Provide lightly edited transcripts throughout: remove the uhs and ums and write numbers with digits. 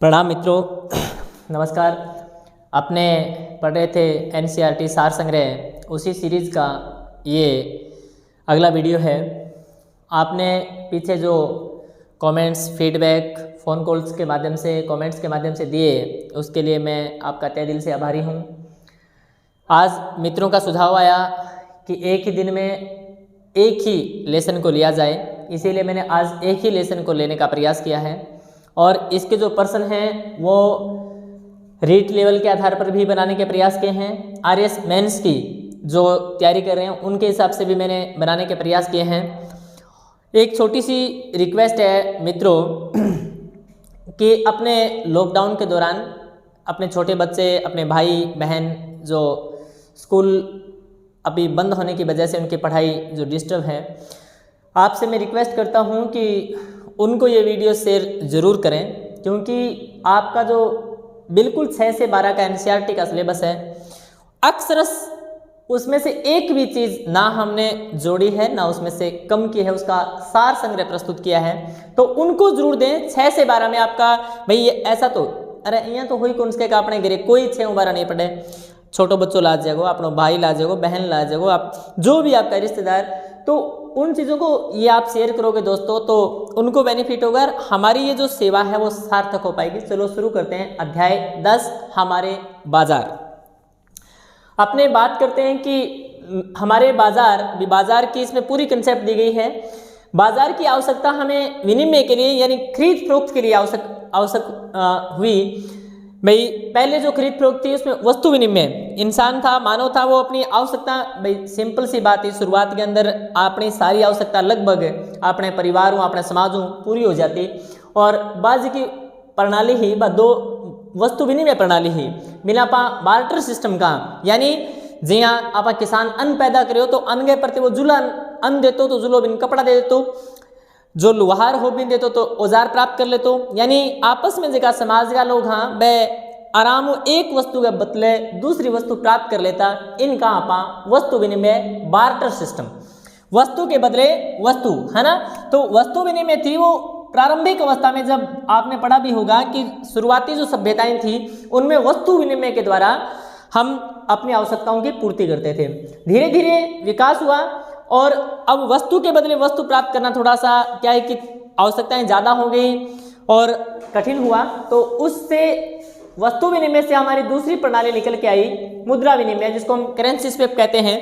प्रणाम मित्रों, नमस्कार। अपने पढ़ रहे थे एनसीईआरटी सार संग्रह, उसी सीरीज़ का ये अगला वीडियो है। आपने पीछे जो कमेंट्स, फीडबैक, फ़ोन कॉल्स के माध्यम से, कमेंट्स के माध्यम से दिए, उसके लिए मैं आपका तहे दिल से आभारी हूँ। आज मित्रों का सुझाव आया कि एक ही दिन में एक ही लेसन को लिया जाए, इसीलिए मैंने आज एक ही लेसन को लेने का प्रयास किया है। और इसके जो प्रश्न हैं वो रीट लेवल के आधार पर भी बनाने के प्रयास किए हैं। आरएस मेंस की जो तैयारी कर रहे हैं उनके हिसाब से भी मैंने बनाने के प्रयास किए हैं। एक छोटी सी रिक्वेस्ट है मित्रों कि अपने लॉकडाउन के दौरान अपने छोटे बच्चे, अपने भाई बहन जो स्कूल अभी बंद होने की वजह से उनकी पढ़ाई जो डिस्टर्ब है, आपसे मैं रिक्वेस्ट करता हूं कि उनको ये वीडियो शेयर ज़रूर करें, क्योंकि आपका जो बिल्कुल 6 से 12 का एनसीईआरटी का सिलेबस है, अक्सरस उसमें से एक भी चीज़ ना हमने जोड़ी है ना उसमें से कम की है, उसका सार संग्रह प्रस्तुत किया है। तो उनको जरूर दें। 6 से 12 में आपका भाई ये ऐसा तो अरे यहाँ तो हुई कौन से का अपने घरे कोई 6 12 नहीं पढ़े, छोटो बच्चों ला जाएगो, अपनो भाई ला जाएगो, बहन ला जाएगो, आप जो भी आपका रिश्तेदार, तो उन चीज़ों को ये आप शेयर करोगे दोस्तों तो उनको बेनिफिट होगा। हमारी ये जो सेवा है वो सार्थक हो पाएगी। चलो शुरू करते हैं। अध्याय 10 हमारे बाजार। अपने बात करते हैं कि हमारे बाजार की इसमें पूरी कंसेप्ट दी गई है। बाजार की आवश्यकता हमें विनिमय के लिए यानी खरीद फरोख्त के लिए आवश्यक हुई। भाई पहले जो खरीद फरोख्त थी उसमें वस्तु विनिमय, इंसान था, मानव था, वो अपनी आवश्यकता, भाई सिंपल सी बात है, शुरुआत के अंदर अपनी सारी आवश्यकता लगभग अपने परिवारों, अपने समाजों पूरी हो जाती। और बाजी की प्रणाली ही दो वस्तु विनिमय प्रणाली ही मिला पा बार्टर सिस्टम का, यानी जिया आप किसान अन्न पैदा करो तो अन्न के प्रति वो जुला अन्न देते तो जुलो बिन कपड़ा दे देते, जो लुहार हो भी देते तो औजार प्राप्त कर लेते, यानी आपस में जगह समाज का लोग हाँ वे आराम एक वस्तु के बदले दूसरी वस्तु प्राप्त कर लेता। इनका आपा वस्तु विनिमय बार्टर सिस्टम, वस्तु के बदले वस्तु, है ना। तो वस्तु विनिमय थी वो प्रारंभिक अवस्था में, जब आपने पढ़ा भी होगा कि शुरुआती जो सभ्यताएं थी उनमें वस्तु विनिमय के द्वारा हम अपनी आवश्यकताओं की पूर्ति करते थे। धीरे धीरे विकास हुआ और अब वस्तु के बदले वस्तु प्राप्त करना थोड़ा सा क्या है कि आवश्यकताएं ज़्यादा हो गई और कठिन हुआ। तो उससे वस्तु विनिमय से हमारी दूसरी प्रणाली निकल के आई, मुद्रा विनिमय, जिसको हम करेंसी स्वैप कहते हैं।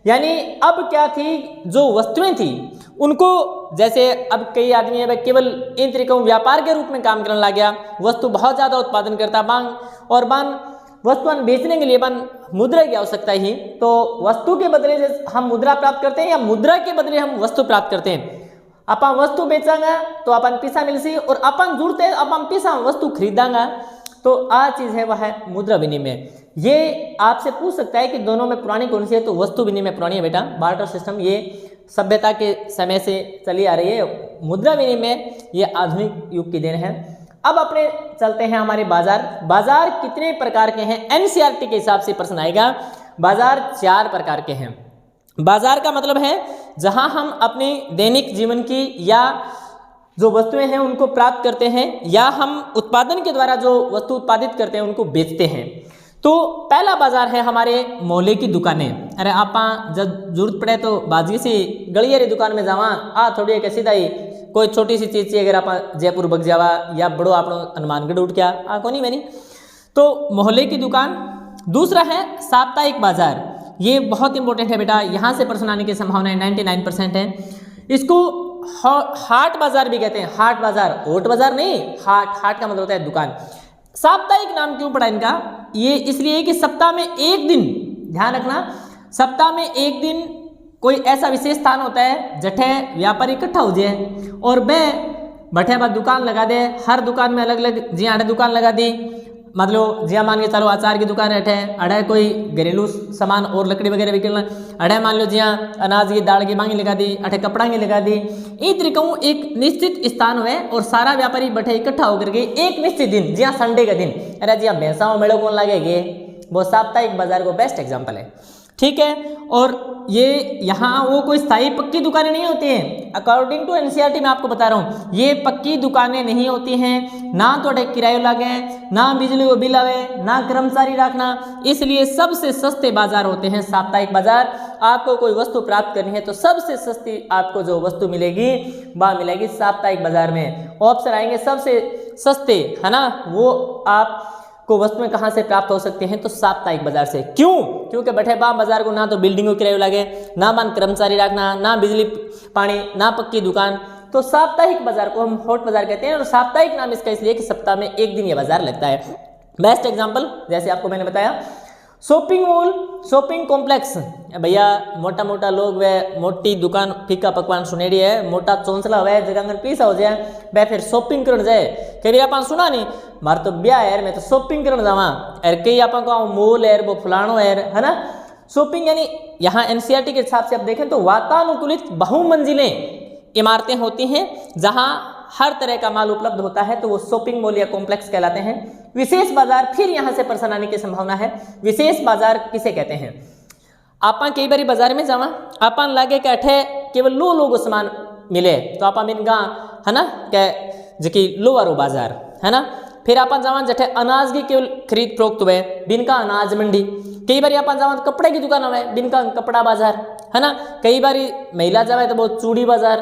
यानी अब क्या थी, जो वस्तुएं थी उनको, जैसे अब कई आदमी है केवल इन तरीकों व्यापार के रूप में काम करने लग गया, वस्तु बहुत ज़्यादा उत्पादन करता बांग वस्तुएं बेचने के लिए मुद्रा की आवश्यकता ही। तो वस्तु के बदले हम मुद्रा प्राप्त करते हैं या मुद्रा के बदले हम वस्तु प्राप्त करते हैं। अपन वस्तु बेचांगा तो अपन पैसा मिलसी, और अपन जुड़ते अपन पैसा वस्तु खरीदांगा, तो आ चीज़ है वह है मुद्रा विनिमय। ये आपसे पूछ सकता है कि दोनों में पुरानी कौन सी है, तो वस्तु विनिमय पुरानी है बेटा। बार्टर सिस्टम ये सभ्यता के समय से चली आ रही है। मुद्रा विनिमय ये आधुनिक युग की देन है। अब अपने चलते हैं हमारे बाजार कितने प्रकार के हैं, एनसीईआरटी के हिसाब से प्रश्न आएगा। बाजार 4 प्रकार के हैं। बाजार का मतलब है जहां हम अपने दैनिक जीवन की या जो वस्तुएं हैं उनको प्राप्त करते हैं, या हम उत्पादन के द्वारा जो वस्तु उत्पादित करते हैं उनको बेचते हैं। तो पहला बाजार है हमारे मोहल्ले की दुकानें। अरे आप जब जरूरत पड़े तो बाजी से गलियारी दुकान में जावा, थोड़ी एक सीधा ही कोई छोटी सी चीज़ अगर आप जयपुर बग जावा या बड़ो आप हनुमानगढ़ उठ गया को नहीं मैंने, तो मोहल्ले की दुकान। दूसरा है साप्ताहिक बाजार। ये बहुत इंपॉर्टेंट है बेटा, यहाँ से प्रश्न आने की संभावना 99% है। इसको हाट बाजार भी कहते हैं। हाट बाजार, ओट बाजार नहीं, हाट का मतलब होता है दुकान। साप्ताहिक नाम क्यों पड़ा इनका, ये इसलिए कि सप्ताह में एक दिन, ध्यान रखना, सप्ताह में एक दिन कोई ऐसा विशेष स्थान होता है जठे व्यापारी इकट्ठा हो जाए और वह बठे बाद दुकान लगा दे। हर दुकान में अलग अलग, जिया अड़े दुकान लगा दी, मतलब जिया मान के चलो अचार की दुकान अठे, अड़े कोई घरेलू सामान और लकड़ी वगैरह बिकना, अड़े मान लो जिया अनाज की दाल की मांगी लगा दी, अठे कपड़ा की लगा दी। इस तरीका एक निश्चित स्थान हुए और सारा व्यापारी बठे इकट्ठा होकर के एक निश्चित दिन, जिया संडे का दिन, अरे जिया भैंसा मेड़ो कौन लगेगे, वो साप्ताहिक बाजार को बेस्ट एग्जाम्पल है। ठीक है। और ये यहाँ वो कोई स्थायी पक्की दुकानें नहीं होती हैं। अकॉर्डिंग टू एनसीईआरटी मैं आपको बता रहा हूँ, ये पक्की दुकानें नहीं होती हैं, ना तो किरायो लगे, ना बिजली को बिल आवे, ना कर्मचारी रखना, इसलिए सबसे सस्ते बाजार होते हैं साप्ताहिक बाजार। आपको कोई वस्तु प्राप्त करनी है तो सबसे सस्ती आपको जो वस्तु मिलेगी वह मिलेगी साप्ताहिक बाजार में। ऑप्शन आएंगे सबसे सस्ते, है ना, वो आप को वस्तुएं कहाँ से प्राप्त हो सकती हैं, तो साप्ताहिक बाजार से। क्यों? क्योंकि बैठे बाम बाजार को ना तो बिल्डिंग को किराया लगे, ना मान कर्मचारी रखना, ना बिजली पानी, ना पक्की दुकान, तो साप्ताहिक बाजार को हम हॉट बाजार कहते हैं। और साप्ताहिक नाम इसका इसलिए कि सप्ताह में एक दिन ये बाजार लगता है। बेस्ट एग्जाम्पल जैसे आपको मैंने बताया, शॉपिंग मॉल, शॉपिंग कॉम्प्लेक्स, भैया मोटा मोटा लोग वह मोटी दुकान फीका पकवान सुनेड़ी है, मोटा चौंसला हुआ है जगह पीसा हो जाए वह फिर शॉपिंग करने जाए। कभी आप सुना नहीं, मार तो ब्याह है मैं तो शॉपिंग करने जावा, अरे कई आप मॉल है वो फलानो है ना। शॉपिंग यानी यहाँ एनसीईआरटी के हिसाब से आप देखें तो वातानुकूलित बहुमंजिलें इमारतें होती हैं जहाँ हर तरह का माल उपलब्ध होता है, तो वो शॉपिंग मॉल या कॉम्प्लेक्स कहलाते हैं। विशेष बाजार, फिर यहाँ से प्रश्न आने की संभावना है, विशेष बाजार किसे कहते हैं? आपा कई बार बाजार में जावा, आपा लागे कि अठे केवल लो लोगों सामान मिले तो आपा मिनगा, है ना, क्या जी लो वारो बाजार, है ना। फिर आप जावा जठे अनाज की केवल खरीद फरोख्त हुए, बिनका अनाज मंडी। कई बार आप जावा कपड़े की दुकान हुए, बिनका कपड़ा बाजार, है ना। कई बार महिला जावे तो बहुत चूड़ी बाजार।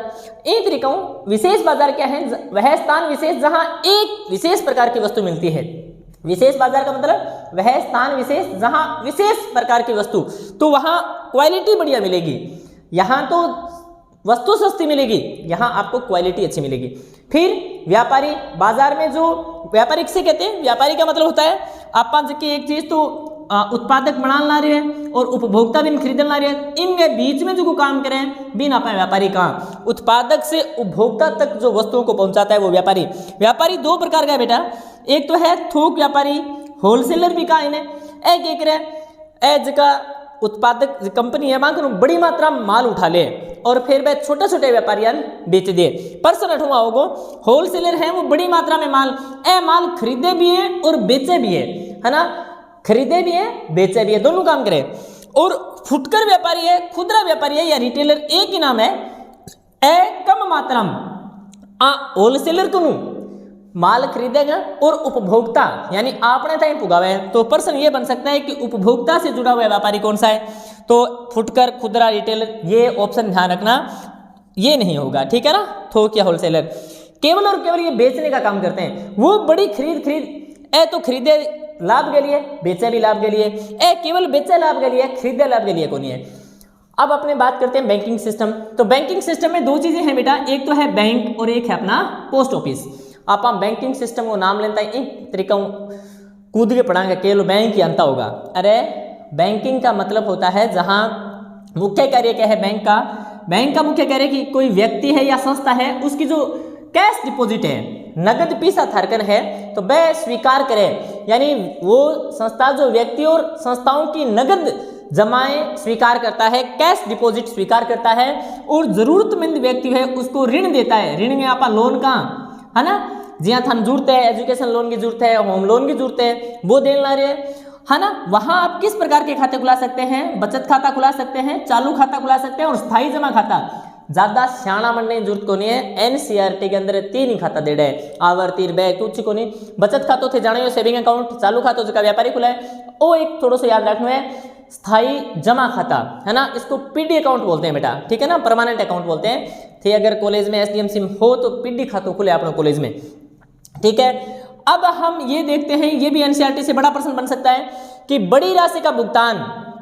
एक तरीका विशेष बाजार क्या है? वह स्थान विशेष जहां एक विशेष प्रकार की वस्तु मिलती है। विशेष बाजार का मतलब वह स्थान विशेष जहां विशेष प्रकार की वस्तु, तो वहां क्वालिटी बढ़िया मिलेगी। यहाँ तो वस्तु सस्ती मिलेगी, यहाँ आपको क्वालिटी अच्छी मिलेगी। फिर व्यापारी, बाजार में जो व्यापारी किसे कहते हैं? व्यापारी का मतलब होता है आप एक चीज तो उत्पादक बनाने ला रहे हैं और उपभोक्ता भी खरीदने ला रहे हैं, इनके बीच में जो काम करें बिन आप व्यापारी का, उत्पादक से उपभोक्ता तक जो वस्तुओं को पहुंचाता है वो व्यापारी। व्यापारी दो प्रकार का है बेटा, एक तो है थोक व्यापारी, होलसेलर भी कहा इन्हें, एक एक रहे जगह उत्पादक कंपनी है वहां बड़ी मात्रा में माल उठा ले और फिर वह छोटे छोटे व्यापारियां बेच दे। पर्सन अठुआ होगो होलसेलर है, वो बड़ी मात्रा में माल खरीदे भी है और बेचे भी है ना, खरीदे भी है बेचे भी है, दोनों काम करे। और फुटकर व्यापारी है, खुदरा व्यापारी है या रिटेलर, एक ही नाम है, कम मात्रा में होलसेलर को माल खरीदेगा और उपभोक्ता यानी आपने टाइम पुगावे, तो पर्सन ये बन सकता है कि उपभोक्ता से जुड़ा हुआ व्यापारी कौन सा है, तो फुटकर, खुदरा, रिटेलर, ये ऑप्शन ध्यान रखना, ये नहीं होगा, ठीक है ना। थोक या होलसेलर केवल और केवल ये बेचने का काम करते हैं, वो बड़ी खरीद तो खरीदे लाभ के लिए, बेचे भी लाभ के लिए, केवल बेचे लाभ के लिए, खरीदे लाभ के लिए कौन है। अब अपने बात करते हैं बैंकिंग सिस्टम। तो बैंकिंग सिस्टम में दो चीजें हैं बेटा, एक तो है बैंक और एक है अपना पोस्ट ऑफिस। आप बैंकिंग सिस्टम को नाम लेता है एक तरीका कूद के पढ़ाएंगे, केवल बैंक ही अंता होगा। अरे बैंकिंग का मतलब होता है जहां मुख्य कार्य क्या है बैंक का? बैंक का मुख्य कार्य कि कोई व्यक्ति है या संस्था है, उसकी जो कैश डिपॉजिट है, नगद पैसा धारक है, तो वह स्वीकार करे, यानी वो संस्था जो व्यक्ति और संस्थाओं की नगद जमाएं स्वीकार करता है, कैश डिपॉजिट स्वीकार करता है, और जरूरतमंद व्यक्ति है उसको ऋण देता है। ऋण में आप लोन का, है ना, जहाँ थान जरूरत है, एजुकेशन लोन की जरूरत है, होम लोन की जरूरत है, वो देने ला रहे है ना। वहां आप किस प्रकार के खाते खुला सकते हैं? बचत खाता खुला सकते हैं, चालू खाता खुला सकते हैं और स्थायी जमा खाता। ज्यादा सियाणा बनने की जरूरत को नहीं है, एनसीईआरटी के अंदर 3 ही खाता दे रहे, आवर्ती बैग कुछ को नहीं। बचत खातों थे जाने सेविंग अकाउंट, चालू खातों जो व्यापारी खुला है, वो एक थोड़ा सा याद रखना है, स्थायी जमा खाता, है ना, इसको पीडी अकाउंट बोलते हैं बेटा, ठीक है ना, परमानेंट अकाउंट बोलते हैं। थे अगर कॉलेज में एसडीएम सिम हो तो पीडी खातों खुले अपने कॉलेज में, ठीक है। अब हम ये देखते हैं, ये भी एनसीईआरटी से बड़ा प्रश्न बन सकता है कि बड़ी राशि का भुगतान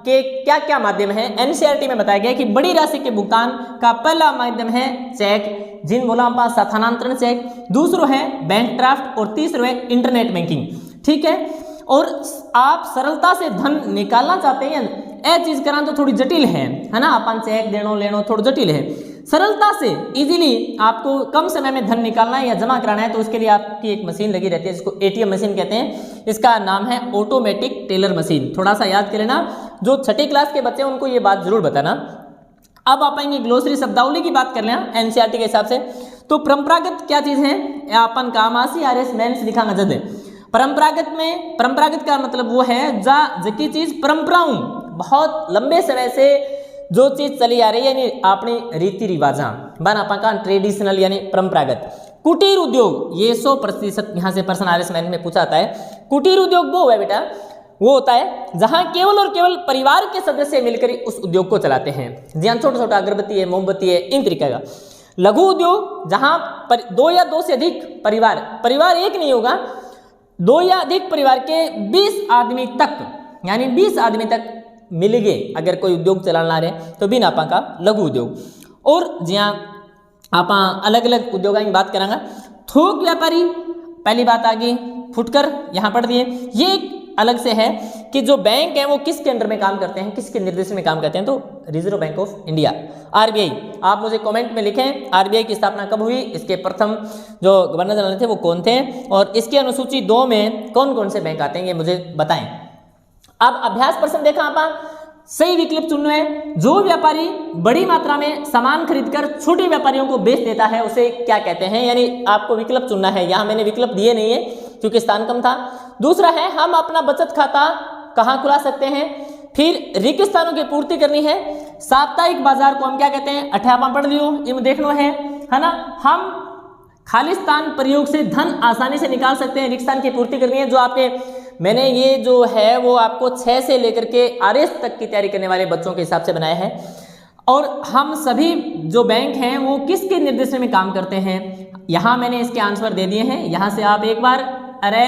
के क्या क्या माध्यम है। एनसीईआरटी में बताया गया कि बड़ी राशि के भुगतान का पहला माध्यम है चेक, जिन बोला हम पास स्थानांतरण चेक, दूसरो है बैंक ड्राफ्ट और तीसरो है इंटरनेट बैंकिंग, ठीक है। और आप सरलता से धन निकालना चाहते हैं, यह चीज करना तो थोड़ी जटिल है ना, अपन चेक देनो लेनो थोड़ा जटिल है। सरलता से इजीली आपको कम समय में धन निकालना है या जमा कराना है, तो उसके लिए आपकी एक मशीन लगी रहती है जिसको एटीएम मशीन कहते हैं। इसका नाम है ऑटोमेटिक टेलर मशीन। थोड़ा सा याद कर लेना, जो 6ठी क्लास के बच्चे हैं उनको ये बात जरूर बताना। अब आप आएंगे ग्लोसरी शब्दावली की बात कर लेना एनसीईआरटी के हिसाब से। तो परंपरागत क्या चीज है, अपन कामासी आरएस मेंस लिखा जद। परंपरागत में, परंपरागत का मतलब वो है जकी चीज परंपराओं बहुत लंबे समय से जो चीज चली आ रही है यानी अपनी रीति रिवाजा बन आपका ट्रेडिशनल यानी परंपरागत कुटीर उद्योग, ये 100% यहाँ से पर्सन RS मैन में पूछा जाता है। कुटीर उद्योग वो है बेटा, वो होता है जहां केवल और केवल परिवार के सदस्य मिलकर उस उद्योग को चलाते हैं। जहाँ छोटा छोटा अगरबत्ती है, मोमबत्ती है, इन तरीके का। लघु उद्योग जहां 2 या 2 से अधिक परिवार एक नहीं होगा, 2 या अधिक परिवार के 20 आदमी तक यानी 20 आदमी तक मिल गए अगर कोई उद्योग चलाना रहे तो भी नापा का लघु उद्योग। और जहाँ आप अलग अलग उद्योगों की बात करांगा। थोक व्यापारी पहली बात आ गई, फुटकर यहाँ पढ़ दिए। ये एक अलग से है कि जो बैंक है वो किसके अंडर में काम करते हैं, किसके निर्देशन में काम करते हैं, तो reserve bank of India RBI। आप मुझे कमेंट में लिखें RBI की स्थापना कब हुई, इसके प्रथम जो गवर्नर जनरल थे वो कौन थे, और इसकी अनुसूची 2 में कौन कौन से बैंक आते हैं ये मुझे बताएं। अब अभ्यास प्रश्न देखा आप, सही विकल्प चुनना है। जो व्यापारी बड़ी मात्रा में सामान खरीदकर छोटे व्यापारियों को बेच देता है उसे क्या कहते हैं, यानी आपको विकल्प चुनना है। यहाँ मैंने विकल्प दिए नहीं है क्योंकि स्थान कम था। दूसरा है हम अपना बचत खाता कहाँ खुला सकते हैं। फिर रिक्त स्थानों की पूर्ति करनी है। साप्ताहिक बाजार को हम क्या कहते हैं, अठापा पढ़ लियो, इम देखना है ना। हम खाली स्थान प्रयोग से धन आसानी से निकाल सकते हैं, रिक्त स्थान की पूर्ति करनी है। जो आपके मैंने ये जो है वो आपको 6 से लेकर के RS तक की तैयारी करने वाले बच्चों के हिसाब से बनाया है। और हम सभी जो बैंक हैं वो किसके निर्देशन में काम करते हैं, यहाँ मैंने इसके आंसर दे दिए हैं। यहाँ से आप एक बार, अरे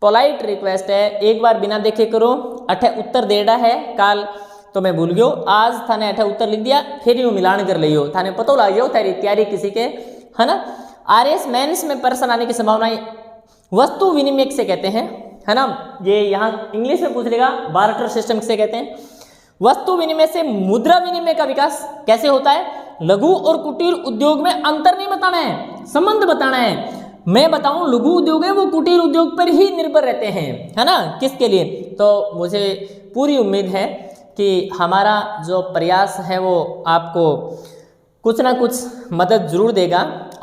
पोलाइट रिक्वेस्ट है, एक बार बिना देखे करो। उत्तर देड़ा है काल तो मैं भूल गयो, आज थाने उत्तर लिख दिया, फिर यूँ मिलान कर लियो, थाने पता लग जाओ तेरी तैयारी किसी के, है ना। RS मेंस में पर्सन आने की संभावनाएं वस्तु विनिमय से कहते हैं, है ना। ये यहाँ इंग्लिश में पूछ लेगा, बार्टर सिस्टम से कहते हैं। वस्तु विनिमय से मुद्रा विनिमय का विकास कैसे होता है। लघु और कुटीर उद्योग में अंतर नहीं बताना है, संबंध बताना है। मैं बताऊं लघु उद्योग है वो कुटीर उद्योग पर ही निर्भर रहते हैं, है ना। किसके लिए, तो मुझे पूरी उम्मीद है कि हमारा जो प्रयास है वो आपको कुछ ना कुछ मदद जरूर देगा।